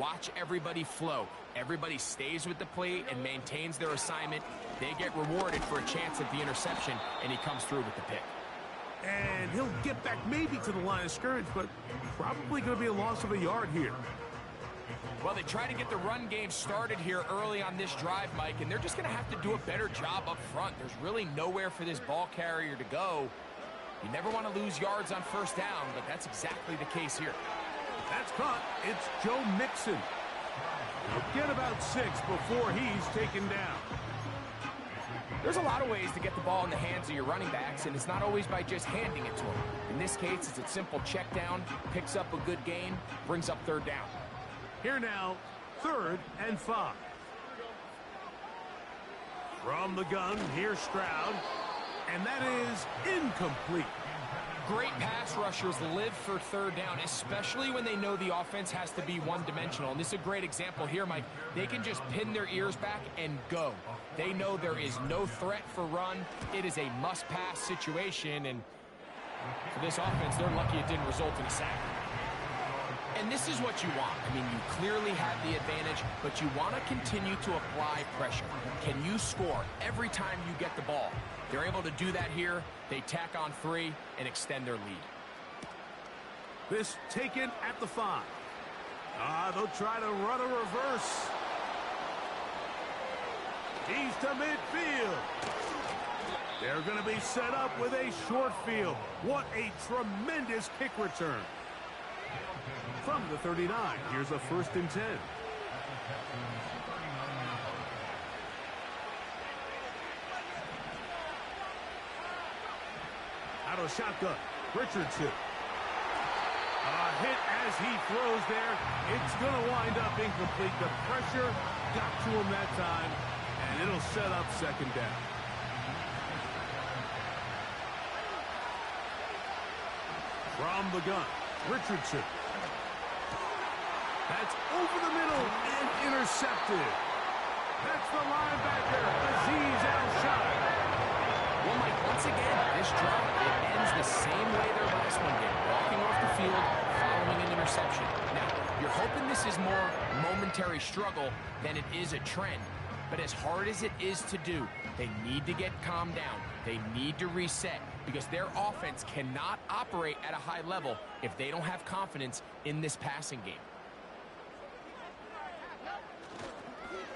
Watch everybody flow. Everybody stays with the plate and maintains their assignment. They get rewarded for a chance at the interception, and he comes through with the pick. And he'll get back maybe to the line of scrimmage, but probably going to be a loss of a yard here. Well, they try to get the run game started here early on this drive, Mike, and they're just going to have to do a better job up front. There's really nowhere for this ball carrier to go. You never want to lose yards on first down, but that's exactly the case here. That's caught. It's Joe Mixon. He'll get about 6 before he's taken down. There's a lot of ways to get the ball in the hands of your running backs, and it's not always by just handing it to them. In this case, it's a simple check down, picks up a good gain, brings up third down. Here now, 3rd and 5. From the gun, here's Stroud, and that is incomplete. Great pass rushers live for third down, especially when they know the offense has to be one-dimensional. And this is a great example here, Mike. They can just pin their ears back and go. They know there is no threat for run. It is a must-pass situation, and for this offense, they're lucky it didn't result in a sack. And this is what you want. I mean, you clearly have the advantage, but you want to continue to apply pressure. Can you score every time you get the ball? They're able to do that here. They tack on 3 and extend their lead. This taken at the 5. They'll try to run a reverse. He's to midfield. They're going to be set up with a short field. What a tremendous kick return. From the 39, here's a 1st and 10. Out of shotgun, Richardson. A hit as he throws there. It's going to wind up incomplete. The pressure got to him that time, and it'll set up 2nd down. From the gun, Richardson. That's over the middle and intercepted. That's the linebacker, Azeez Al-Shai. Well, Mike, once again, this drive, it ends the same way their last one did. Walking off the field, following an interception. Now, you're hoping this is more momentary struggle than it is a trend. But as hard as it is to do, they need to get calmed down. They need to reset because their offense cannot operate at a high level if they don't have confidence in this passing game.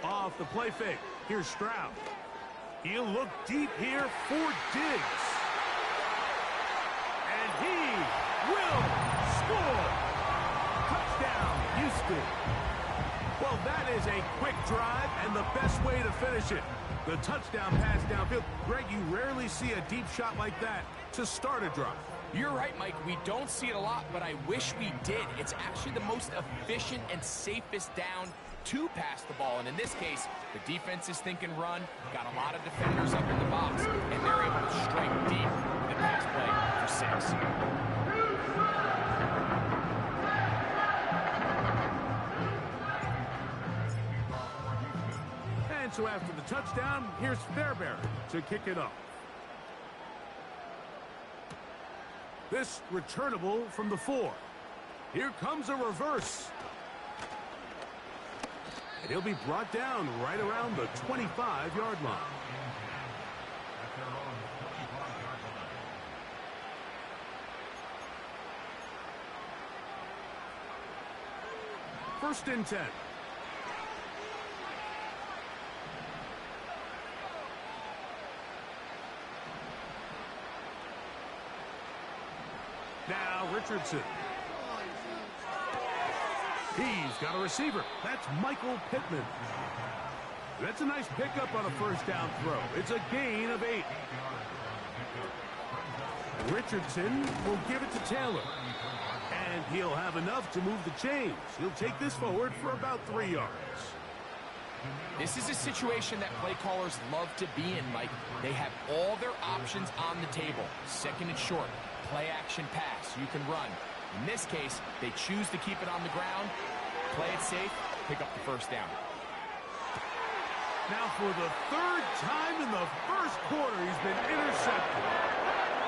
Off the play fake. Here's Stroud. He'll look deep here for Diggs. And he will score. Touchdown, Houston. Well, that is a quick drive and the best way to finish it. The touchdown pass downfield. Greg, you rarely see a deep shot like that to start a drive. You're right, Mike. We don't see it a lot, but I wish we did. It's actually the most efficient and safest down to pass the ball. And in this case, the defense is thinking run, got a lot of defenders up in the box, and they're able to strike deep with a pass play for 6. And so after the touchdown, here's Fairbairn to kick it off. This returnable from the 4. Here comes a reverse. And he'll be brought down right around the 25-yard line. First and 10. Now Richardson. He's got a receiver. That's Michael Pittman. That's a nice pickup on a first down throw. It's a gain of 8. Richardson will give it to Taylor. And he'll have enough to move the chains. He'll take this forward for about 3 yards. This is a situation that play callers love to be in, Mike. They have all their options on the table. 2nd and short, play action pass. You can run. In this case, they choose to keep it on the ground, play it safe, pick up the first down. Now for the 3rd time in the first quarter, he's been intercepted.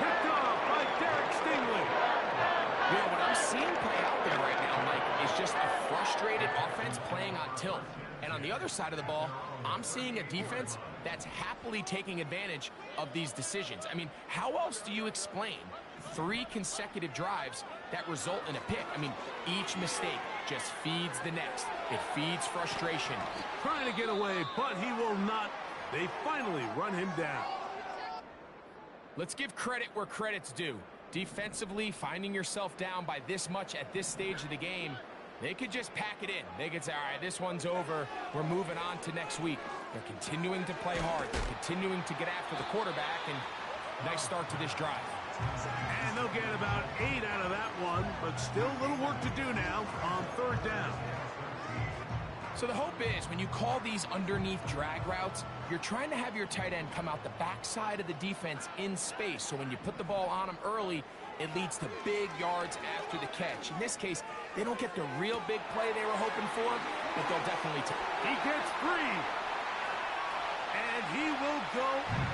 Picked off by Derek Stingley. You know, what I'm seeing play out there right now, Mike, is just a frustrated offense playing on tilt. And on the other side of the ball, I'm seeing a defense that's happily taking advantage of these decisions. I mean, how else do you explain 3 consecutive drives that result in a pick? I mean, each mistake just feeds the next. It feeds frustration. Trying to get away, but he will not. They finally run him down. Let's give credit where credit's due. Defensively, finding yourself down by this much at this stage of the game, they could just pack it in. They could say, all right, this one's over. We're moving on to next week. They're continuing to play hard. They're continuing to get after the quarterback, and nice start to this drive. And they'll get about 8 out of that one, but still a little work to do now on 3rd down. So the hope is when you call these underneath drag routes, you're trying to have your tight end come out the backside of the defense in space. So when you put the ball on him early, it leads to big yards after the catch. In this case, they don't get the real big play they were hoping for, but they'll definitely take it. He gets free. And he will go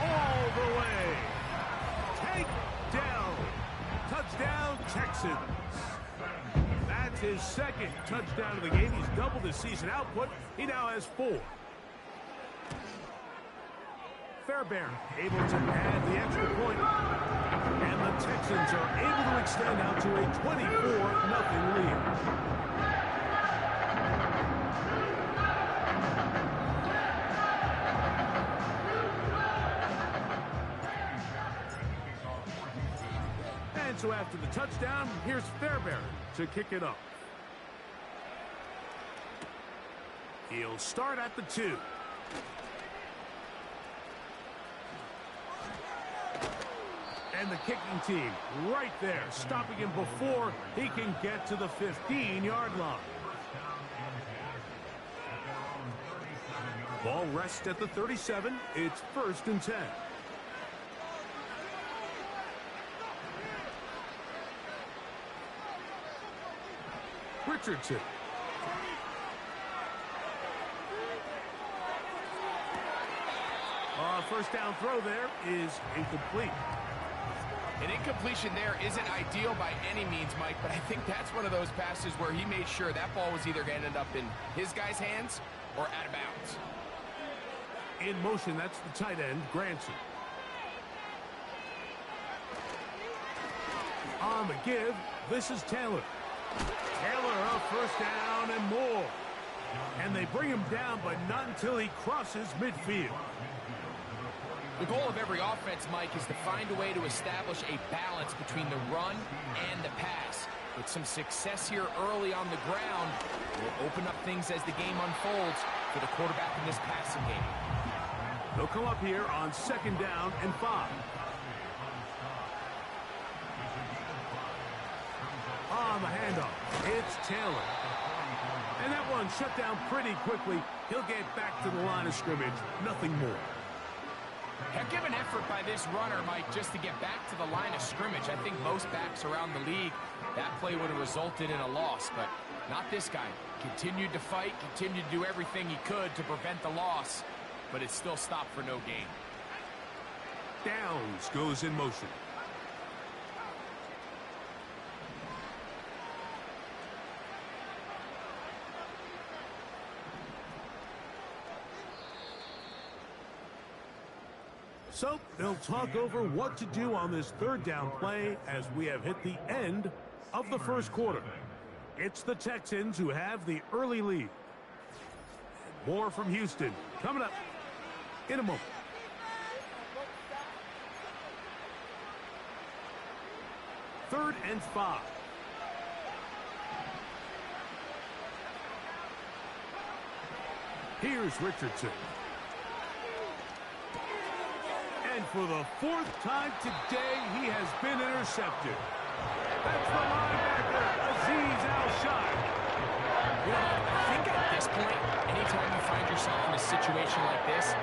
all the way. Take down. Touchdown, Texans. That's his 2nd touchdown of the game. He's doubled his season output. He now has 4. Fairbairn able to add the extra point. And the Texans are able to extend out to a 24-0 lead. And so after the touchdown, here's Fairbairn to kick it up. He'll start at the 2. And the kicking team right there, stopping him before he can get to the 15-yard line. Ball rests at the 37. It's 1st and 10. Richardson. First down throw there is incomplete. An incompletion there isn't ideal by any means, Mike, but I think that's one of those passes where he made sure that ball was either going to end up in his guy's hands or out of bounds. In motion, that's the tight end, Granson. On the give, this is Taylor. Taylor, a first down and more. And they bring him down, but not until he crosses midfield. The goal of every offense, Mike, is to find a way to establish a balance between the run and the pass. With some success here early on the ground, will open up things as the game unfolds for the quarterback in this passing game. They'll come up here on 2nd down and 5. On the handoff, it's Taylor. And that one shut down pretty quickly. He'll get back to the line of scrimmage, nothing more. Heck of an effort by this runner, Mike, just to get back to the line of scrimmage. I think most backs around the league, that play would have resulted in a loss, but not this guy. Continued to fight, continued to do everything he could to prevent the loss, but it still stopped for no gain. Downs goes in motion. So they'll talk over what to do on this 3rd down play as we have hit the end of the 1st quarter. It's the Texans who have the early lead. More from Houston coming up in a moment. Third and 5. Here's Richardson. And for the 4th time today, he has been intercepted. That's the linebacker, Azeez Al-Shai. You know, I think at this point, anytime you find yourself in a situation like this,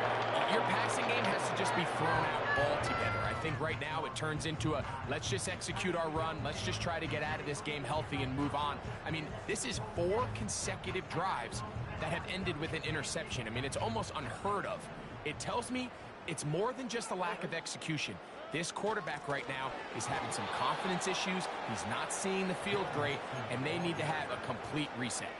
your passing game has to just be thrown out altogether. I think right now it turns into a, let's just execute our run, let's just try to get out of this game healthy and move on. I mean, this is 4 consecutive drives that have ended with an interception. I mean, it's almost unheard of. It tells me It's more than just a lack of execution. This quarterback right now is having some confidence issues. He's not seeing the field great, and they need to have a complete reset.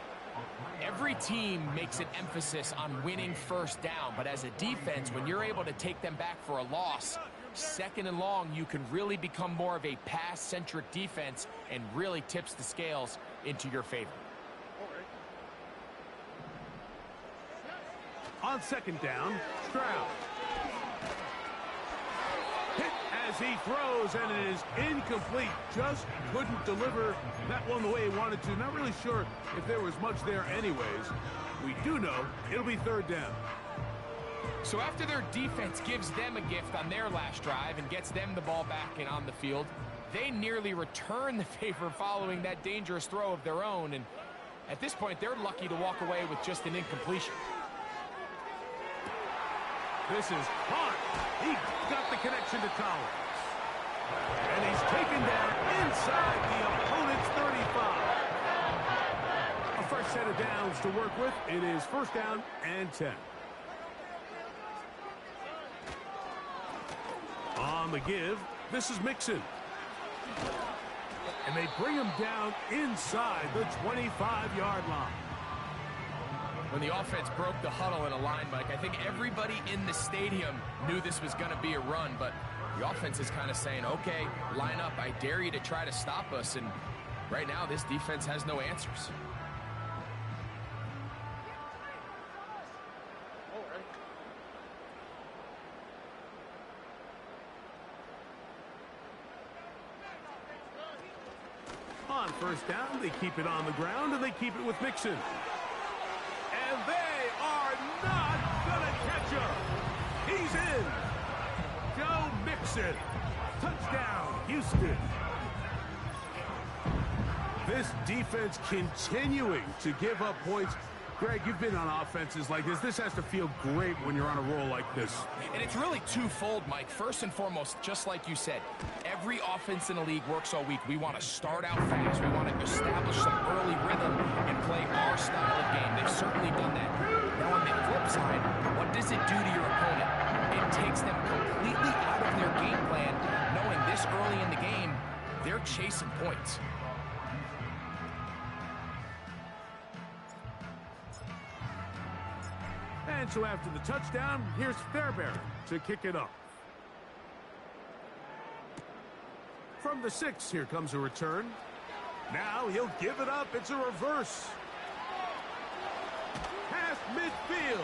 Every team makes an emphasis on winning first down, but as a defense, when you're able to take them back for a loss, second and long, you can really become more of a pass-centric defense and really tips the scales into your favor. On second down, Stroud. Hit as he throws, and it is incomplete. Just couldn't deliver that one the way he wanted to. Not really sure if there was much there anyways. We do know it'll be third down. So after their defense gives them a gift on their last drive and gets them the ball back and on the field, they nearly return the favor following that dangerous throw of their own. And at this point, they're lucky to walk away with just an incompletion. This is Hart. He got the connection to Collins. And he's taken down inside the opponent's 35. A fresh set of downs to work with. It is first down and 10. On the give, this is Mixon. And they bring him down inside the 25-yard line. When the offense broke the huddle in a line, Mike, I think everybody in the stadium knew this was going to be a run, but the offense is kind of saying, okay, line up, I dare you to try to stop us, and right now this defense has no answers. On first down, they keep it on the ground, and they keep it with Mixon. And they are not going to catch him. He's in. Joe Mixon. Touchdown, Houston. This defense continuing to give up points. Greg, you've been on offenses like this. This has to feel great when you're on a roll like this. And it's really twofold, Mike. First and foremost, just like you said, every offense in the league works all week. We want to start out fast. We want to establish some early rhythm and play our style of game. They've certainly done that. Now, on the flip side, what does it do to your opponent? It takes them completely out of their game plan, knowing this early in the game, they're chasing points. And so after the touchdown, here's Fairbairn to kick it up. From the 6, here comes a return. Now he'll give it up. It's a reverse. Past midfield.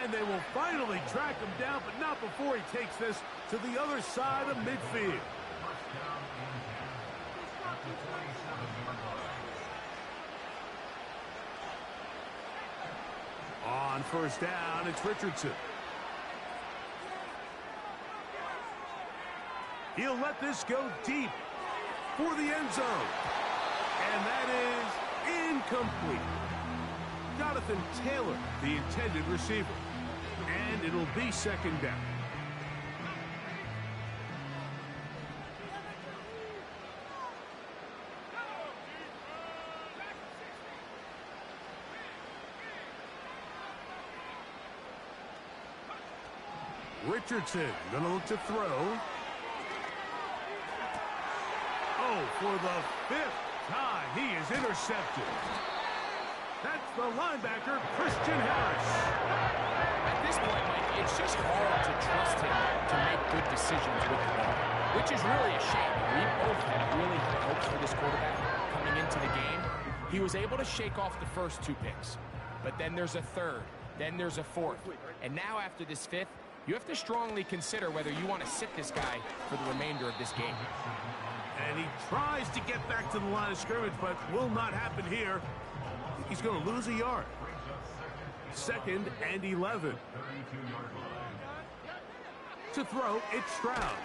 And they will finally track him down, but not before he takes this to the other side of midfield. On first down, it's Richardson. He'll let this go deep for the end zone. And that is incomplete. Jonathan Taylor, the intended receiver. And it'll be second down. Richardson going to look to throw. Oh, for the 5th time, he is intercepted. That's the linebacker, Christian Harris. At this point, Mike, it's just hard to trust him to make good decisions with the ball, which is really a shame. We both had really high hopes for this quarterback coming into the game. He was able to shake off the first 2 picks, but then there's a 3rd, then there's a 4th, and now after this 5th, you have to strongly consider whether you want to sit this guy for the remainder of this game. And he tries to get back to the line of scrimmage, but will not happen here. He's going to lose a yard. 2nd and 11. To throw, it's Stroud.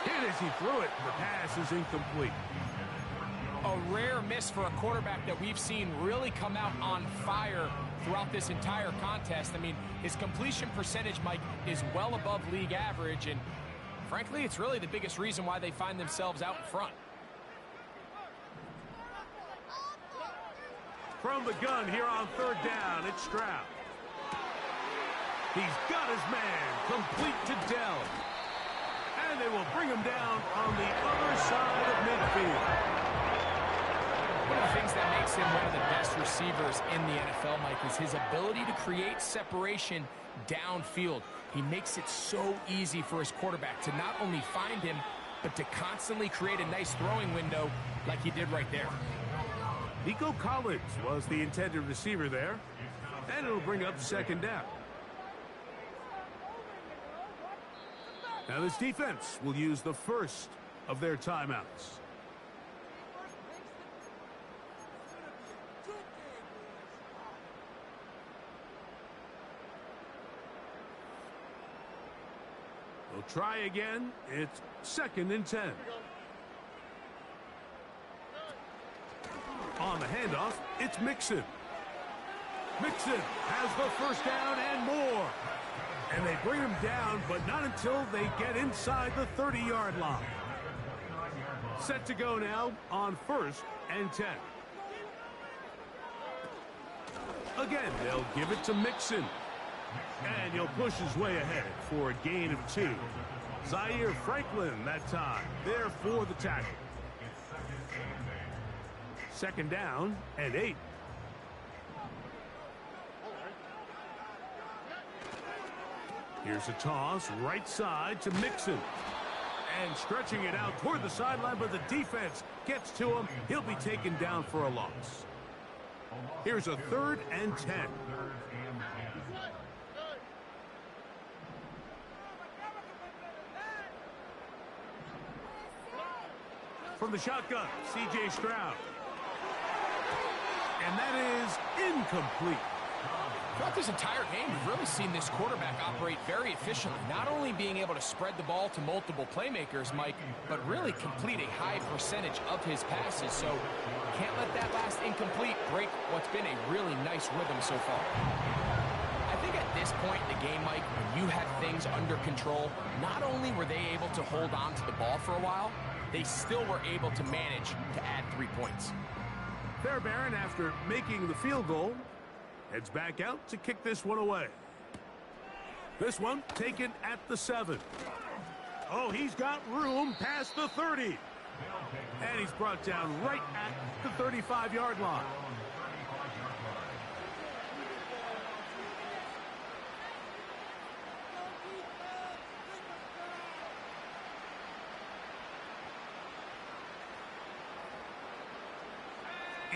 Hit as he threw it. The pass is incomplete. A rare miss for a quarterback that we've seen really come out on fire throughout this entire contest. I mean, his completion percentage, Mike, is well above league average, and frankly, it's really the biggest reason why they find themselves out in front. From the gun here on 3rd down, it's Stroud. He's got his man, complete to Dell. And they will bring him down on the other side of midfield. One of the things that makes him one of the best receivers in the NFL, Mike, is his ability to create separation downfield. He makes it so easy for his quarterback to not only find him, but to constantly create a nice throwing window like he did right there. Nico Collins was the intended receiver there, and it'll bring up second down. Now this defense will use the first of their timeouts. We'll try again. It's 2nd and 10. On the handoff, it's Mixon. Mixon has the first down and more. And they bring him down, but not until they get inside the 30-yard line. Set to go now on 1st and 10. Again, they'll give it to Mixon. And he'll push his way ahead for a gain of 2. Zaire Franklin that time, there for the tackle. 2nd down and 8. Here's a toss, right side to Mixon. And stretching it out toward the sideline, but the defense gets to him. He'll be taken down for a loss. Here's a 3rd and 10. From the shotgun, C.J. Stroud. And that is incomplete. Throughout this entire game, we've really seen this quarterback operate very efficiently, not only being able to spread the ball to multiple playmakers, Mike, but really complete a high percentage of his passes. So can't let that last incomplete break what's been a really nice rhythm so far. I think at this point in the game, Mike, when you had things under control, not only were they able to hold on to the ball for a while, they still were able to manage to add 3 points. Fairbairn, after making the field goal, heads back out to kick this one away. This one taken at the 7. Oh, he's got room past the 30. And he's brought down right at the 35-yard line.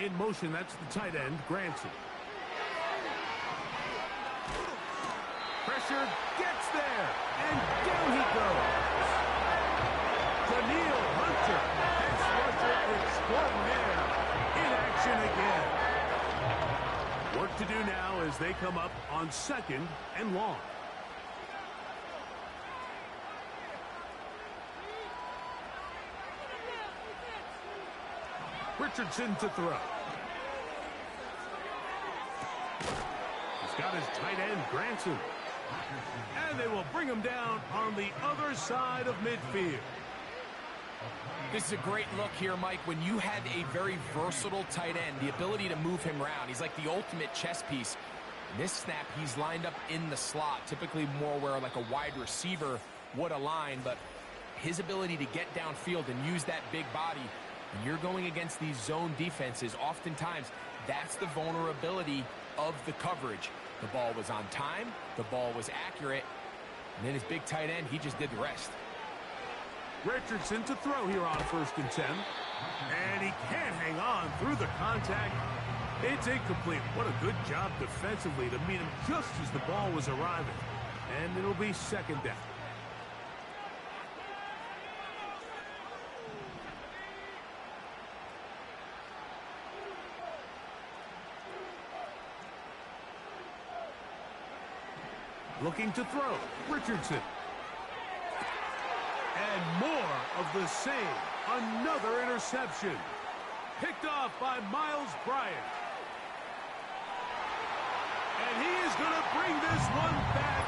In motion, that's the tight end, Granson. Pressure gets there, and down he goes. Daniil Hunter, pass rusher extraordinaire, in action again. Work to do now as they come up on 2nd and long. Richardson to throw. He's got his tight end, Granson. And they will bring him down on the other side of midfield. This is a great look here, Mike, when you had a very versatile tight end, the ability to move him around. He's like the ultimate chess piece. In this snap, he's lined up in the slot, typically more where like a wide receiver would align, but his ability to get downfield and use that big body. When you're going against these zone defenses, oftentimes that's the vulnerability of the coverage. The ball was on time, the ball was accurate, and then his big tight end, he just did the rest. Richardson to throw here on 1st and 10. And he can't hang on through the contact. It's incomplete. What a good job defensively to meet him just as the ball was arriving. And it'll be 2nd down. Looking to throw, Richardson. And more of the same. Another interception. Picked off by Miles Bryant. And he is going to bring this one back.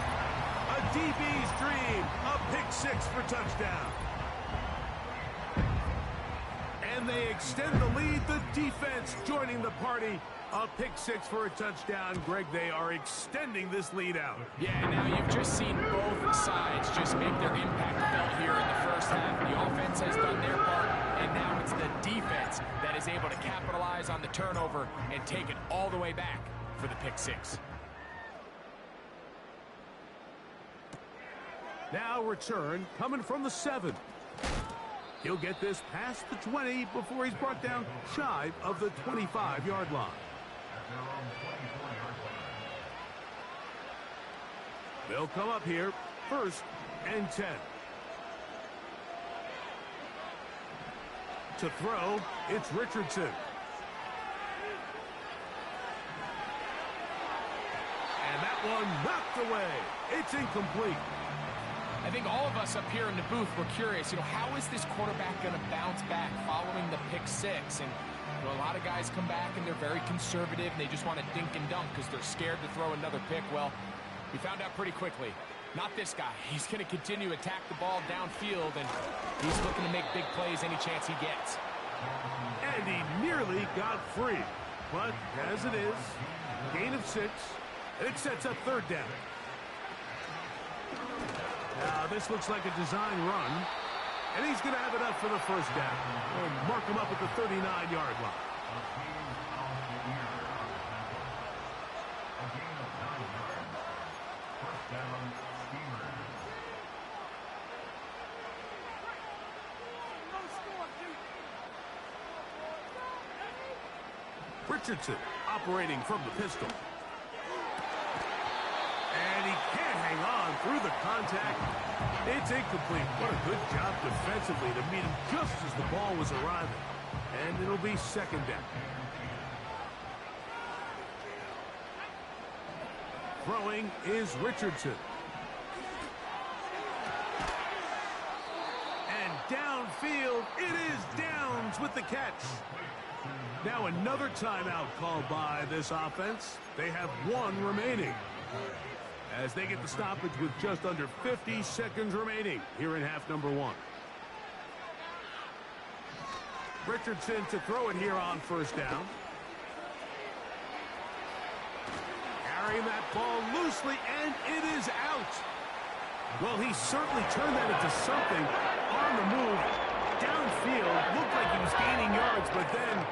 A DB's dream. A pick 6 for touchdown. And they extend the lead. The defense joining the party A pick six for a touchdown. Greg, they are extending this lead out. Yeah, now you've just seen both sides just make their impact felt here in the first half. The offense has done their part, and now it's the defense that is able to capitalize on the turnover and take it all the way back for the pick six. Now return coming from the 7. He'll get this past the 20 before he's brought down shy of the 25-yard line. They'll come up here, 1st and 10. To throw, it's Richardson. And that one knocked away. It's incomplete. I think all of us up here in the booth were curious, how is this quarterback going to bounce back following the pick six? And a lot of guys come back and they're very conservative and they just want to dink and dunk because they're scared to throw another pick. Well, we found out pretty quickly. Not this guy. He's going to continue to attack the ball downfield, and he's looking to make big plays any chance he gets. And he nearly got free. But as it is, gain of 6. It sets up 3rd down. Now this looks like a design run. And he's going to have it up for the 1st down. And mark him up at the 39-yard line. Richardson operating from the pistol. And he can't hang on through the contact. It's incomplete. What a good job defensively to meet him just as the ball was arriving. And it'll be 2nd down. Throwing is Richardson. And downfield, it is Downs with the catch. Now another timeout called by this offense. They have 1 remaining, as they get the stoppage with just under 50 seconds remaining here in half number 1. Richardson to throw it here on 1st down. Carrying that ball loosely, and it is out. Well, he certainly turned that into something on the move. Downfield, looked like he was gaining yards, but then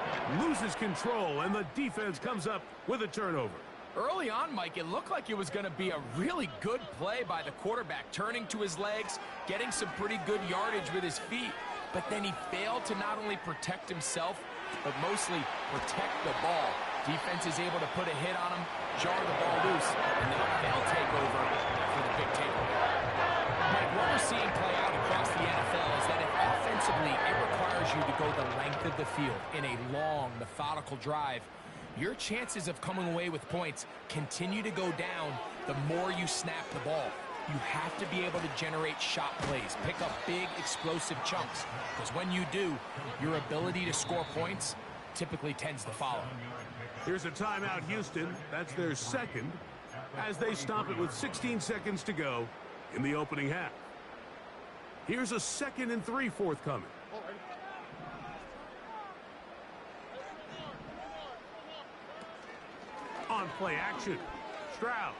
loses control, and the defense comes up with a turnover. Early on, Mike, it looked like it was going to be a really good play by the quarterback, turning to his legs, getting some pretty good yardage with his feet, but then he failed to not only protect himself, but mostly protect the ball. Defense is able to put a hit on him, jar the ball loose, and then they'll take over for the big takeaway. Mike, what we're seeing play out across the NFL is that if offensively it requires you to go the length of the field in a long, methodical drive, your chances of coming away with points continue to go down the more you snap the ball. You have to be able to generate shot plays, pick up big, explosive chunks, because when you do, your ability to score points typically tends to follow. Here's a timeout, Houston. That's their 2nd, as they stop it with 16 seconds to go in the opening half. Here's a 2nd and 3 forthcoming. On play action, Stroud.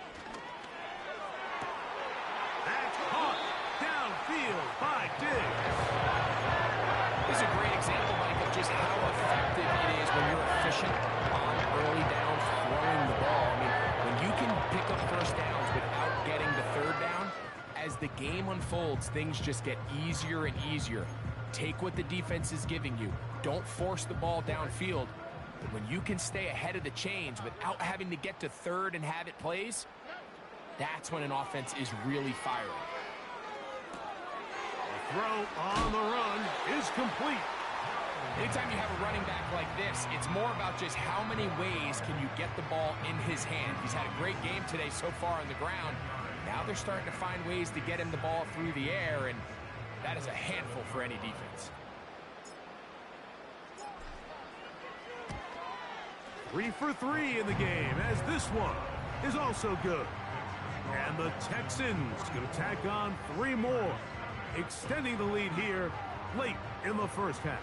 That's caught downfield by Diggs. This is a great example, Mike, of just how effective it is when you're efficient on early downs throwing the ball. I mean, when you can pick up 1st downs without getting the 3rd down, as the game unfolds, things just get easier and easier. Take what the defense is giving you. Don't force the ball downfield. But when you can stay ahead of the chains without having to get to 3rd and have it plays, that's when an offense is really firing. The throw on the run is complete. Anytime you have a running back like this, it's more about just how many ways can you get the ball in his hand. He's had a great game today so far on the ground. Now they're starting to find ways to get him the ball through the air, and that is a handful for any defense. 3 for 3 in the game, as this one is also good. And the Texans going to tack on 3 more, extending the lead here late in the 1st half.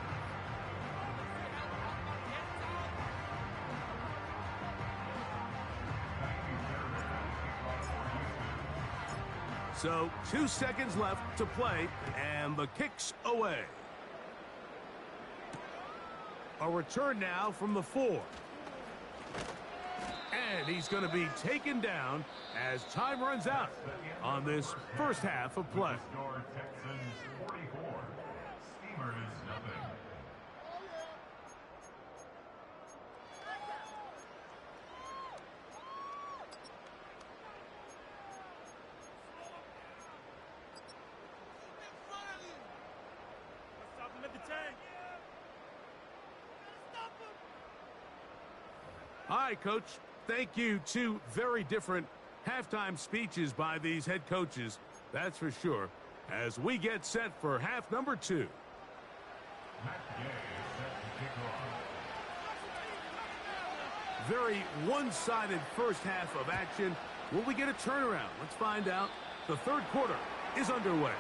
So 2 seconds left to play, and the kick's away. A return now from the 4. And he's going to be taken down as time runs out on this first half of play. All right, Coach. Thank you. 2 very different halftime speeches by these head coaches. That's for sure. As we get set for half number 2. Very one-sided first half of action. Will we get a turnaround? Let's find out. The third quarter is underway.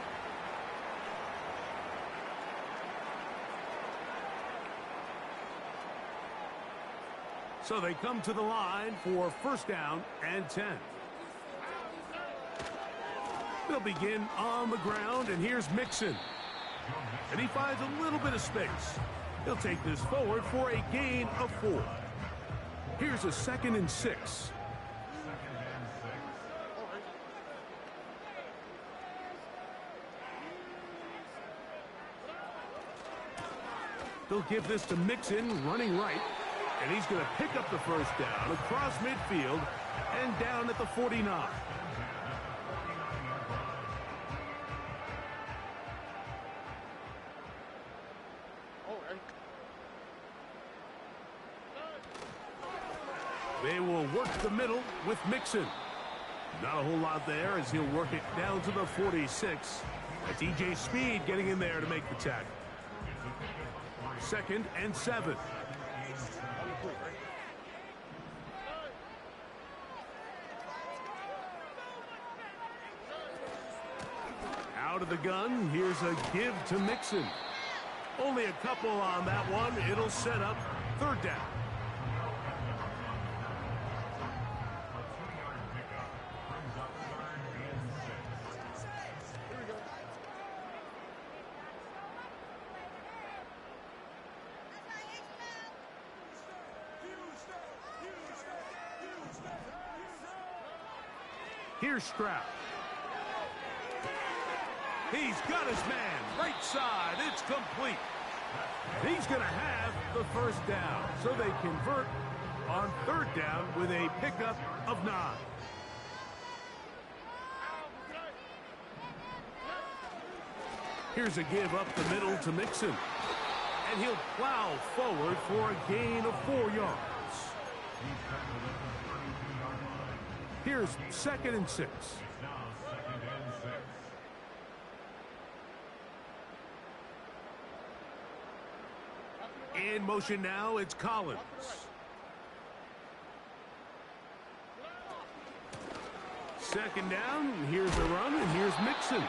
So they come to the line for first down and 10. They'll begin on the ground, and here's Mixon. And he finds a little bit of space. He'll take this forward for a gain of 4. Here's a 2nd and 6. They'll give this to Mixon, running right. And he's going to pick up the first down across midfield and down at the 49. They will work the middle with Mixon. Not a whole lot there as he'll work it down to the 46. That's E.J. Speed getting in there to make the tackle. 2nd and 7. Out of the gun, here's a give to Mixon. Only a couple on that one. It'll set up third down. Here's Stroud. He's got his man. Right side. It's complete. He's going to have the first down. So they convert on third down with a pickup of 9. Here's a give up the middle to Mixon. And he'll plow forward for a gain of 4 yards. Here's 2nd and 6. In motion now, it's Collins. Second down, here's the run, and here's Mixon.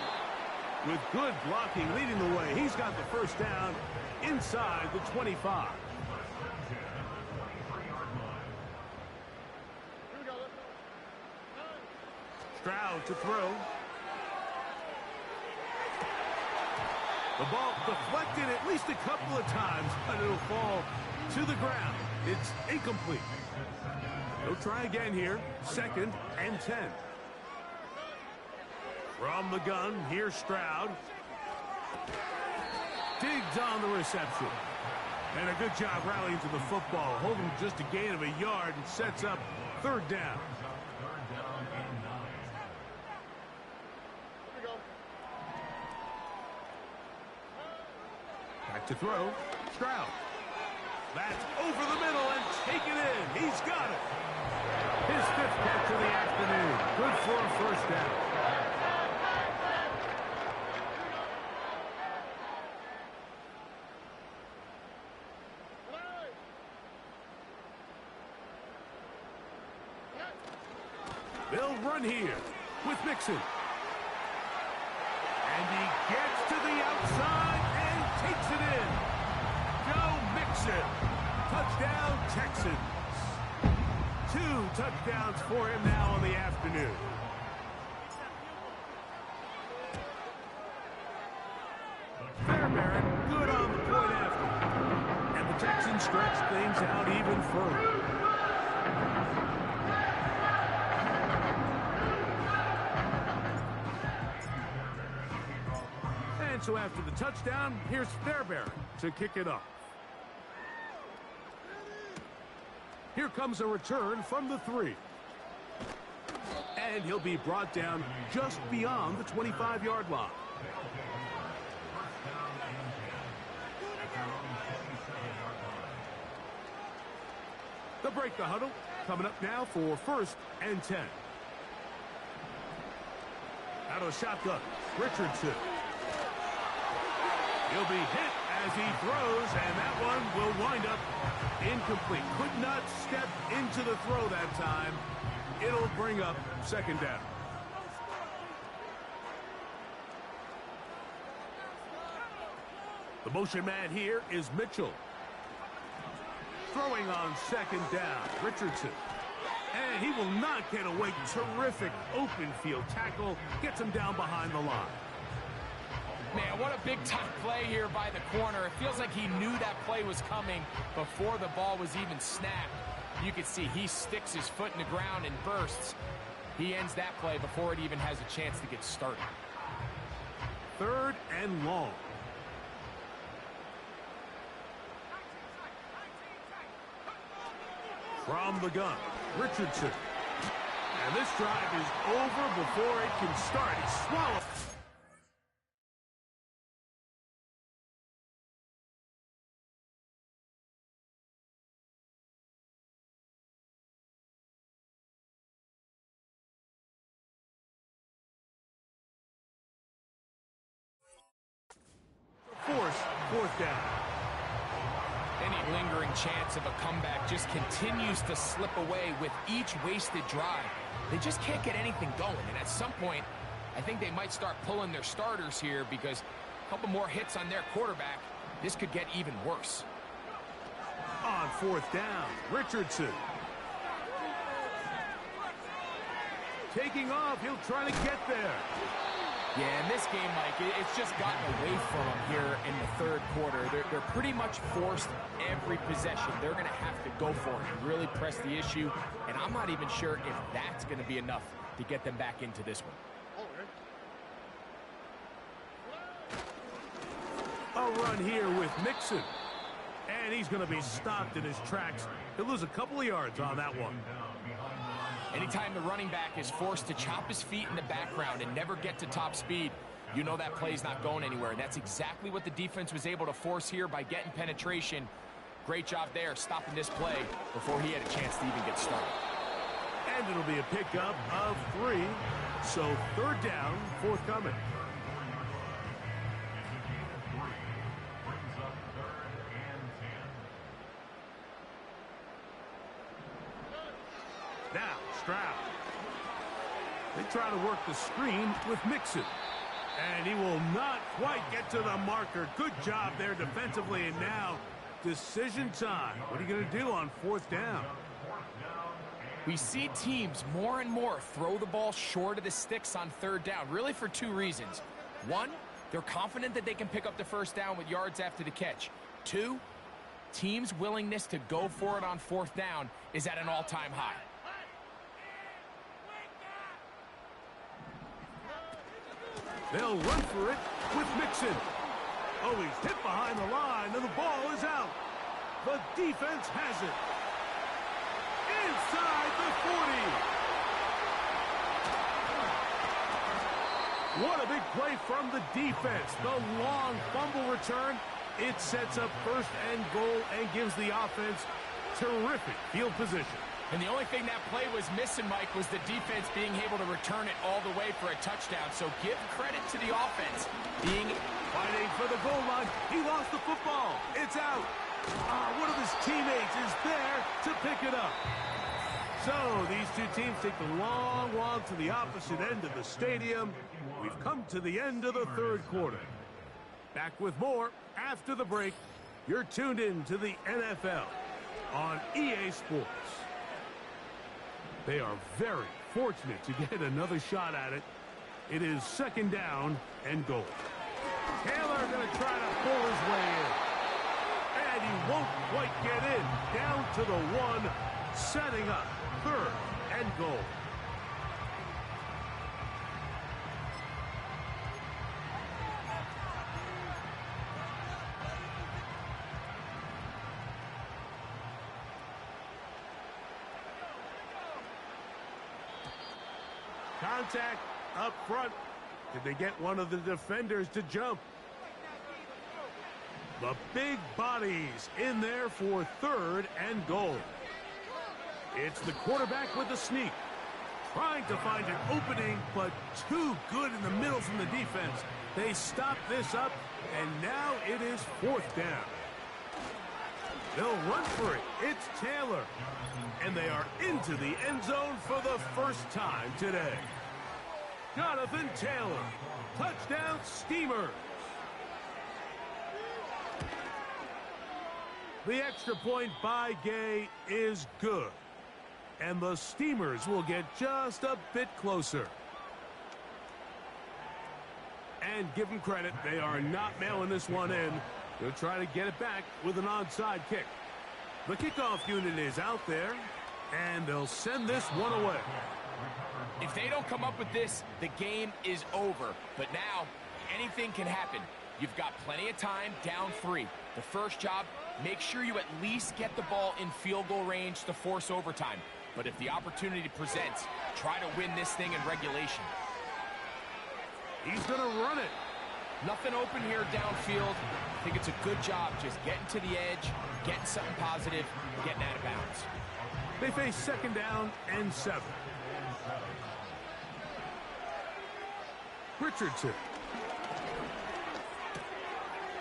With good blocking leading the way, he's got the first down inside the 25. Stroud to throw. The ball deflected at least a couple of times, but it'll fall to the ground. It's incomplete. They'll try again here. 2nd and 10. From the gun, here's Stroud. Digs on the reception. And a good job rallying to the football. Holding just a gain of a yard and sets up third down. Back to throw. Stroud. That's over the middle and taken in. He's got it. His 5th catch of the afternoon. Good for a first down. They'll run here with Mixon. And he gets to the outside and takes it in. Joe Mixon. Touchdown, Texans. 2 touchdowns for him now in the afternoon. further. And so after the touchdown, here's Fairbairn to kick it off. Here comes a return from the 3. And he'll be brought down just beyond the 25-yard line. They'll break the huddle. Coming up now for 1st and 10. Out of the shotgun, Richardson. He'll be hit as he throws, and that one will wind up incomplete. Could not step into the throw that time. It'll bring up 2nd down. The motion man here is Mitchell. Throwing on 2nd down, Richardson. And he will not get away. Terrific open field tackle. Gets him down behind the line. Man, what a big-time play here by the corner. It feels like he knew that play was coming before the ball was even snapped. You can see he sticks his foot in the ground and bursts. He ends that play before it even has a chance to get started. 3rd and long. From the gun, Richardson. And this drive is over before it can start. It's swallowed. Force 4th down. Any lingering chance of a comeback just continues to slip away with each wasted drive. They just can't get anything going, and at some point, I think they might start pulling their starters here because a couple more hits on their quarterback, this could get even worse. On 4th down, Richardson. Taking off, he'll try to get there. Yeah, in this game, Mike, it's just gotten away from them here in the 3rd quarter. They're pretty much forced every possession. They're going to have to go for it and really press the issue, and I'm not even sure if that's going to be enough to get them back into this one. A run here with Mixon. And he's going to be stopped in his tracks. He'll lose a couple of yards on that one. Anytime the running back is forced to chop his feet in the background and never get to top speed, you know that play's not going anywhere. And that's exactly what the defense was able to force here by getting penetration. Great job there, stopping this play before he had a chance to even get started. And it'll be a pickup of 3. So 3rd down, forthcoming. Now, Stroud. They try to work the screen with Mixon. And he will not quite get to the marker. Good job there defensively. And now, decision time. What are you going to do on 4th down? We see teams more and more throw the ball short of the sticks on 3rd down, really for 2 reasons. 1, they're confident that they can pick up the 1st down with yards after the catch. 2, teams' willingness to go for it on 4th down is at an all-time high. They'll run for it with Mixon. Oh, he's hit behind the line, and the ball is out. The defense has it. Inside the 40. What a big play from the defense. The long fumble return. It sets up 1st and goal and gives the offense terrific field position. And the only thing that play was missing, Mike, was the defense being able to return it all the way for a touchdown. So give credit to the offense being fighting for the goal line. He lost the football. It's out. One of his teammates is there to pick it up. So these 2 teams take the long walk to the opposite end of the stadium. We've come to the end of the 3rd quarter. Back with more after the break. You're tuned in to the NFL on EA Sports. They are very fortunate to get another shot at it. It is 2nd down and goal. Taylor going to try to pull his way in. And and he won't quite get in. Down to the 1, setting up 3rd and goal. Contact up front. Did they get one of the defenders to jump? The big bodies in there for 3rd and goal. It's the quarterback with the sneak. Trying to find an opening, but too good in the middle from the defense. They stop this up, and now it is 4th down. They'll run for it. It's Taylor. And they are into the end zone for the first time today. Jonathan Taylor. Touchdown, Steamers. The extra point by Gay is good. And the Steamers will get just a bit closer. And give them credit, they are not mailing this one in. They'll try to get it back with an onside kick. The kickoff unit is out there, and they'll send this one away. If they don't come up with this, the game is over. But now, anything can happen. You've got plenty of time, down 3. The first job, make sure you at least get the ball in field goal range to force overtime. But if the opportunity presents, try to win this thing in regulation. He's going to run it. Nothing open here downfield. I think it's a good job just getting to the edge, getting something positive, getting out of bounds. They face 2nd down and 7. Richardson.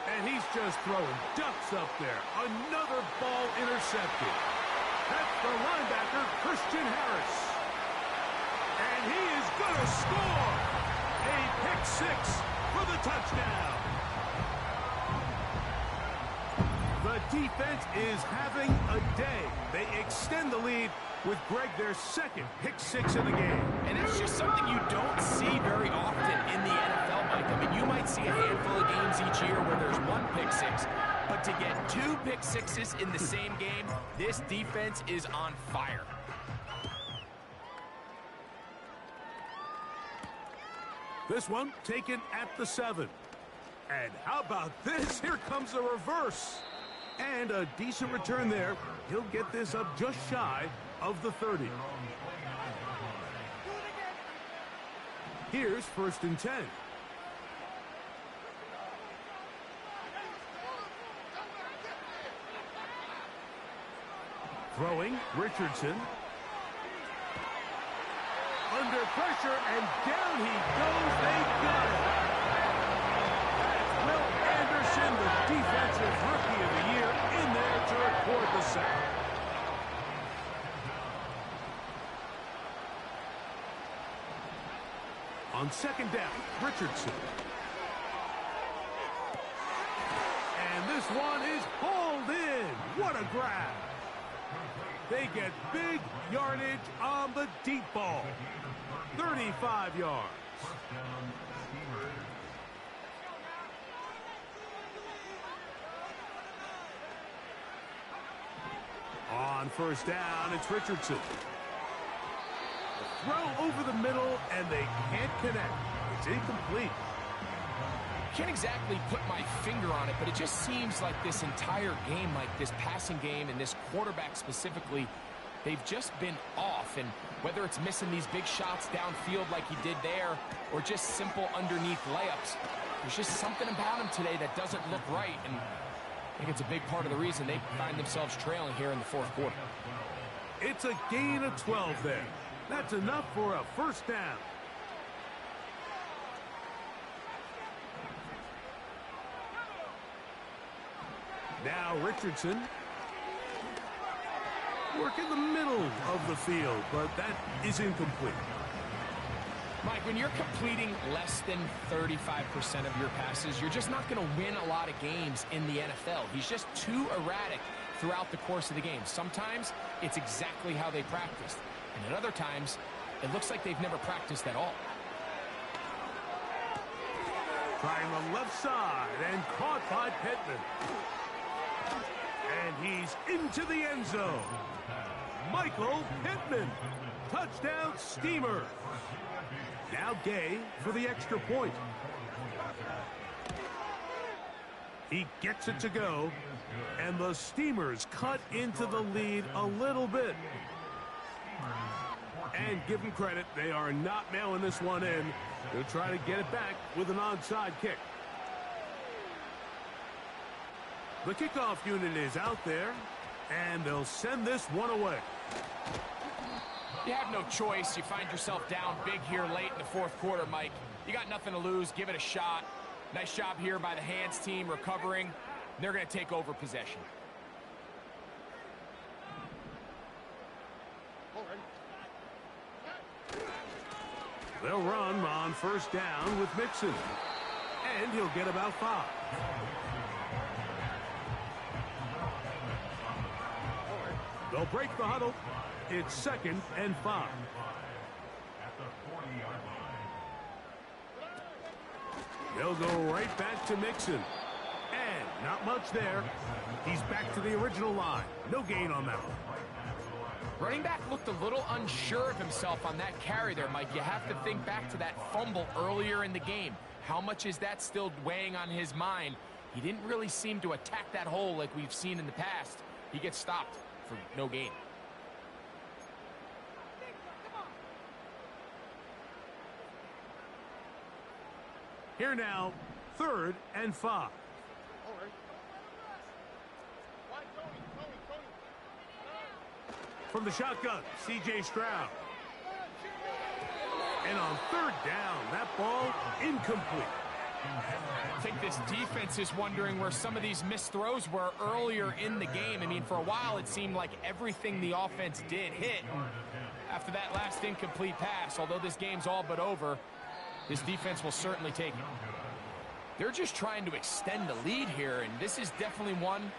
And he's just throwing ducks up there. Another ball intercepted. That's the linebacker, Christian Harris. And he is going to score. A pick 6 for the touchdown. The defense is having a day. They extend the lead with Greg, their 2nd pick 6 in the game. And that's just something you don't see very often in the NFL, Mike. I mean, you might see a handful of games each year where there's 1 pick 6, but to get 2 pick 6s in the same game, this defense is on fire. This one taken at the 7. And how about this? Here comes a reverse. And a decent return there. He'll get this up just shy of the 30. Here's 1st and 10. Throwing, Richardson. Under pressure, and down he goes. They got it. That's Will Anderson, the defensive rookie of the year, in there to record the sack. On 2nd down, Richardson. And this one is hauled in. What a grab. They get big yardage on the deep ball. 35 yards. On 1st down, it's Richardson. Throw over the middle, and they can't connect. It's incomplete. Can't exactly put my finger on it, but it just seems like this entire game, like this passing game and this quarterback specifically, they've just been off. And whether it's missing these big shots downfield like he did there or just simple underneath layups, there's just something about him today that doesn't look right. And I think it's a big part of the reason they find themselves trailing here in the 4th quarter. It's a gain of 12 there. That's enough for a 1st down. Now Richardson. Work in the middle of the field, but that is incomplete. Mike, when you're completing less than 35% of your passes, you're just not going to win a lot of games in the NFL. He's just too erratic throughout the course of the game. Sometimes it's exactly how they practiced, and at other times it looks like they've never practiced at all. Trying the left side and caught by Pittman. And he's into the end zone. Michael Pittman. Touchdown, Steamer. Now Gay for the extra point. He gets it to go, and the Steamers cut into the lead a little bit. And give them credit, they are not mailing this one in. They'll try to get it back with an onside kick. The kickoff unit is out there, and they'll send this one away. You have no choice. You find yourself down big here late in the fourth quarter, Mike. You got nothing to lose. Give it a shot. Nice job here by the hands team recovering. They're going to take over possession. They'll run on first down with Mixon. And he'll get about 5. They'll break the huddle. It's 2nd and 5. They'll go right back to Mixon. And not much there. He's back to the original line. No gain on that one. Running back looked a little unsure of himself on that carry there, Mike. You have to think back to that fumble earlier in the game. How much is that still weighing on his mind? He didn't really seem to attack that hole like we've seen in the past. He gets stopped for no gain. Here now, 3rd and 5. From the shotgun, C.J. Stroud. And on 3rd down, that ball incomplete. I think this defense is wondering where some of these missed throws were earlier in the game. I mean, for a while it seemed like everything the offense did hit. After that last incomplete pass, although this game's all but over, this defense will certainly take it. They're just trying to extend the lead here, and this is definitely one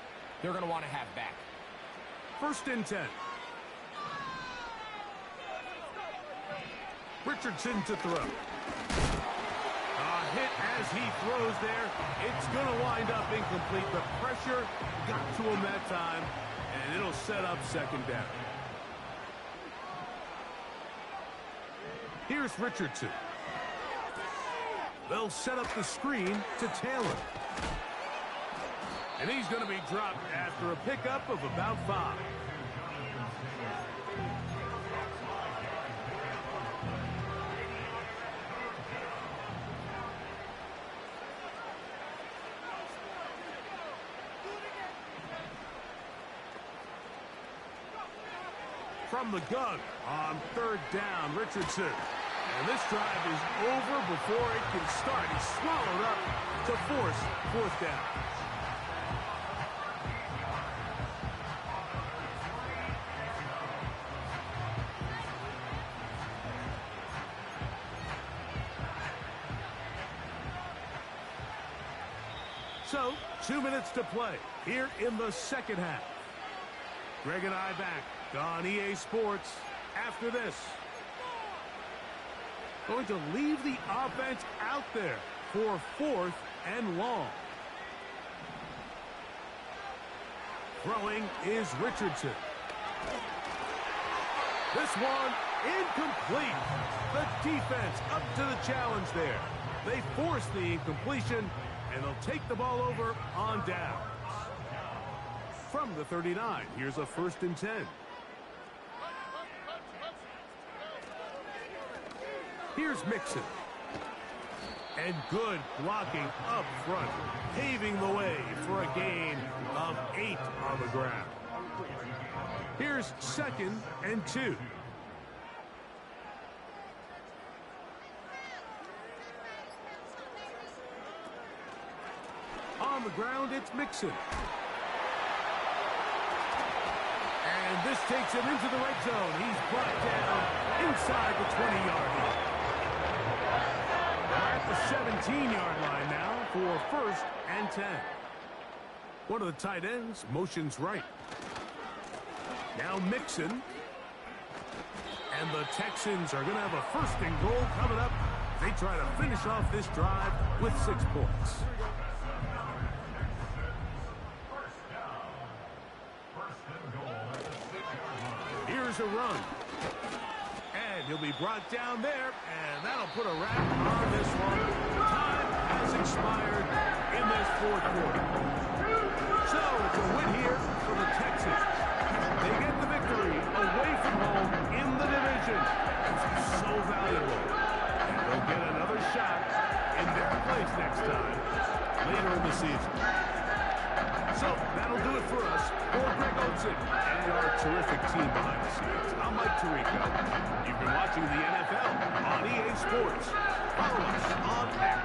they're going to want to have back. 1st and 10. Richardson to throw. A hit as he throws there. It's going to wind up incomplete. The pressure got to him that time, and it'll set up 2nd down. Here's Richardson. They'll set up the screen to Taylor. And he's going to be dropped after a pickup of about 5. From the gun on 3rd down, Richardson. And this drive is over before it can start. He's swallowed up to force 4th down. So, 2 minutes to play here in the 2nd half. Greg and I back on EA Sports after this. Going to leave the offense out there for 4th and long. Throwing is Richardson. This one incomplete. The defense up to the challenge there. They force the incompletion, and they'll take the ball over on downs. From the 39, here's a 1st and 10. Here's Mixon. And good blocking up front, paving the way for a gain of 8 on the ground. Here's 2nd and 2. On the ground, it's Mixon. And this takes him into the red zone. He's brought down inside the 20-yard line. At the 17-yard line now for 1st and 10. One of the tight ends motions right. Now Mixon. And the Texans are going to have a 1st and goal coming up. They try to finish off this drive with 6 points. Here's a run. And he'll be brought down there, and that'll put a wrap on this one. Time has expired in this fourth quarter. So it's a win here for the Texans. They get the victory away from home in the division. It's so valuable. And they'll get another shot in their place next time later in the season. So that'll do it for us. For Greg Olsen and our terrific team behind the scenes, I'm Mike Tirico. You've been watching the NFL on EA Sports. Follow us on X.